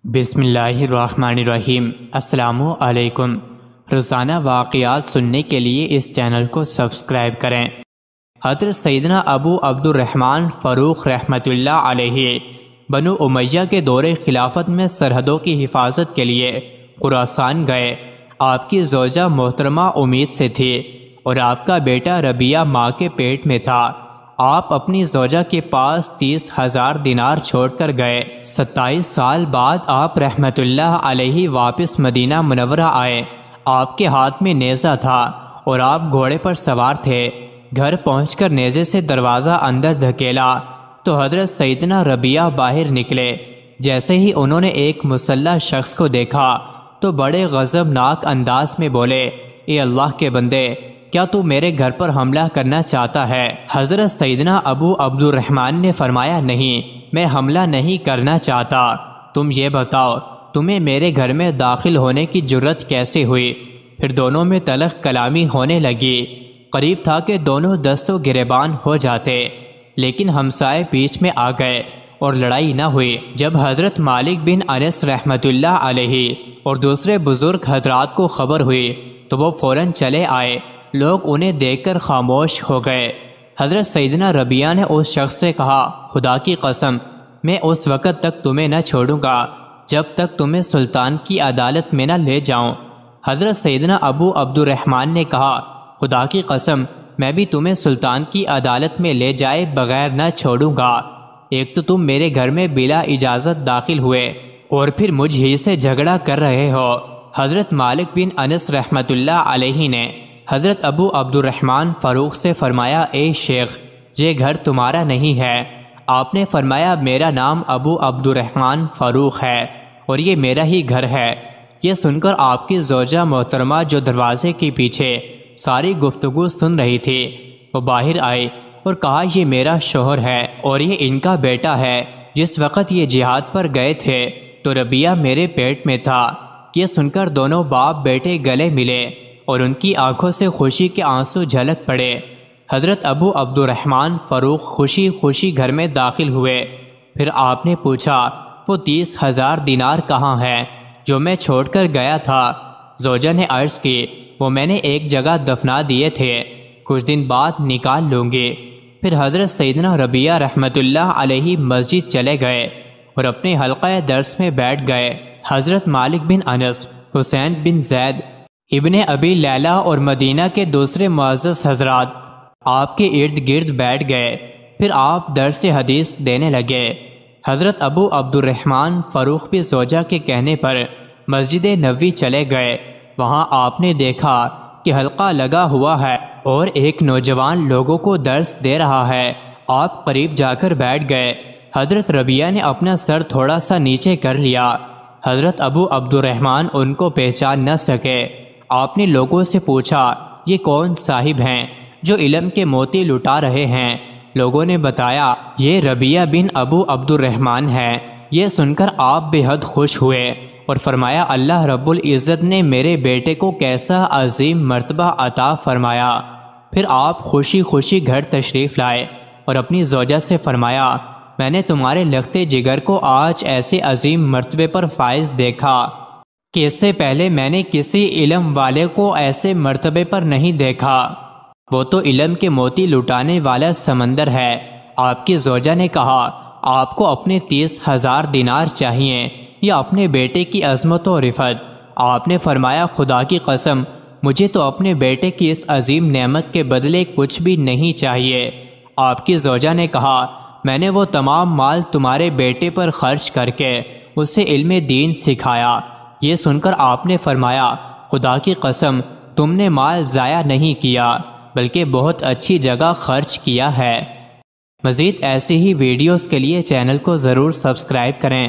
بسم اللہ الرحمن الرحیم۔ السلام علیکم۔ روزانہ واقعات سننے کے لیے اس چینل کو سبسکرائب کریں۔ حضرت سیدنا ابو عبد الرحمن فاروق رحمۃ اللہ علیہ بنو امیہ کے دور خلافت میں سرحدوں کی حفاظت کے لیے خراسان گئے۔ آپ کی زوجہ محترمہ امید سے تھی اور آپ کا بیٹا ربیہ ماں کے پیٹ میں تھا۔ آپ اپنی زوجہ کے پاس 30,000 دینار چھوڑ کر گئے۔ 27 سال بعد آپ رحمت اللہ علیہ واپس مدینہ منورہ آئے۔ آپ کے ہاتھ میں نیزہ تھا اور آپ گھوڑے پر سوار تھے۔ گھر پہنچ کر نیزے سے دروازہ اندر دھکیلا تو حضرت سیدنا ربیہ باہر نکلے۔ جیسے ہی انہوں نے ایک مسلح شخص کو دیکھا تو بڑے غضبناک انداز میں بولے، اے اللہ کے بندے، کیا تو میرے گھر پر حملہ کرنا چاہتا ہے؟ حضرت سیدنا ابو عبد الرحمن نے فرمایا، نہیں، میں حملہ نہیں کرنا چاہتا۔ تم یہ بتاؤ، تمہیں میرے گھر میں داخل ہونے کی جرت کیسے ہوئی؟ پھر دونوں میں تلخ کلامی ہونے لگی۔ قریب تھا کہ دونوں دست و گریبان ہو جاتے، لیکن ہمسائے بیچ میں آ گئے اور لڑائی نہ ہوئی۔ جب حضرت مالک بن انس رحمۃ اللہ علیہ اور دوسرے بزرگ حضرات کو خبر ہوئی تو وہ فوراً چلے آئے۔ لوگ انہیں دیکھ کر خاموش ہو گئے۔ حضرت سیدنا ربیہ نے اس شخص سے کہا، خدا کی قسم، میں اس وقت تک تمہیں نہ چھوڑوں گا جب تک تمہیں سلطان کی عدالت میں نہ لے جاؤں۔ حضرت سیدنا ابو عبد الرحمن نے کہا، خدا کی قسم، میں بھی تمہیں سلطان کی عدالت میں لے جائے بغیر نہ چھوڑوں گا۔ ایک تو تم میرے گھر میں بلا اجازت داخل ہوئے اور پھر مجھ ہی سے جھگڑا کر رہے ہو۔ حضرت مالک بن انس رحمۃ اللہ علیہ نے حضرت ابو عبد الرحمن فاروق سے فرمایا، اے شیخ، یہ گھر تمہارا نہیں ہے۔ آپ نے فرمایا، میرا نام ابو عبد الرحمن فاروق ہے اور یہ میرا ہی گھر ہے۔ یہ سن کر آپ کی زوجہ محترمہ، جو دروازے کے پیچھے ساری گفتگو سن رہی تھی، وہ باہر آئی اور کہا، یہ میرا شوہر ہے اور یہ ان کا بیٹا ہے۔ جس وقت یہ جہاد پر گئے تھے تو ربیہ میرے پیٹ میں تھا۔ یہ سن کر دونوں باپ بیٹے گلے ملے اور ان کی آنکھوں سے خوشی کے آنسو جھلک پڑے۔ حضرت ابو عبد الرحمن فاروق خوشی خوشی گھر میں داخل ہوئے۔ پھر آپ نے پوچھا، وہ 30,000 دینار کہاں ہے جو میں چھوڑ کر گیا تھا؟ زوجہ نے عرض کی، وہ میں نے ایک جگہ دفنا دیے تھے، کچھ دن بعد نکال لوں گے۔ پھر حضرت سیدنا ربیہ رحمۃ اللہ علیہ مسجد چلے گئے اور اپنے حلقہ درس میں بیٹھ گئے۔ حضرت مالک بن انس، حسین بن زید ابن ابی لیلہ اور مدینہ کے دوسرے معزز حضرات آپ کے ارد گرد بیٹھ گئے۔ پھر آپ درس حدیث دینے لگے۔ حضرت ابو عبد الرحمن فاروق بھی زوجہ کے کہنے پر مسجد نبوی چلے گئے۔ وہاں آپ نے دیکھا کہ حلقہ لگا ہوا ہے اور ایک نوجوان لوگوں کو درس دے رہا ہے۔ آپ قریب جا کر بیٹھ گئے۔ حضرت ربیہ نے اپنا سر تھوڑا سا نیچے کر لیا۔ حضرت ابو عبد الرحمن ان کو پہچان نہ سکے۔ آپ نے لوگوں سے پوچھا، یہ کون صاحب ہیں جو علم کے موتی لٹا رہے ہیں؟ لوگوں نے بتایا، یہ ربیہ بن ابو عبد الرحمن ہے۔ یہ سن کر آپ بے حد خوش ہوئے اور فرمایا، اللہ رب العزت نے میرے بیٹے کو کیسا عظیم مرتبہ عطا فرمایا۔ پھر آپ خوشی خوشی گھر تشریف لائے اور اپنی زوجہ سے فرمایا، میں نے تمہارے لختے جگر کو آج ایسے عظیم مرتبے پر فائز دیکھا کہ اس سے پہلے میں نے کسی علم والے کو ایسے مرتبے پر نہیں دیکھا۔ وہ تو علم کے موتی لٹانے والا سمندر ہے۔ آپ کی زوجہ نے کہا، آپ کو اپنے 30,000 دینار چاہیے یا اپنے بیٹے کی عظمت و رفعت؟ آپ نے فرمایا، خدا کی قسم، مجھے تو اپنے بیٹے کی اس عظیم نعمت کے بدلے کچھ بھی نہیں چاہیے۔ آپ کی زوجہ نے کہا، میں نے وہ تمام مال تمہارے بیٹے پر خرچ کر کے اسے علم دین سکھایا۔ یہ سن کر آپ نے فرمایا، خدا کی قسم، تم نے مال ضائع نہیں کیا بلکہ بہت اچھی جگہ خرچ کیا ہے۔ مزید ایسی ہی ویڈیوز کے لیے چینل کو ضرور سبسکرائب کریں۔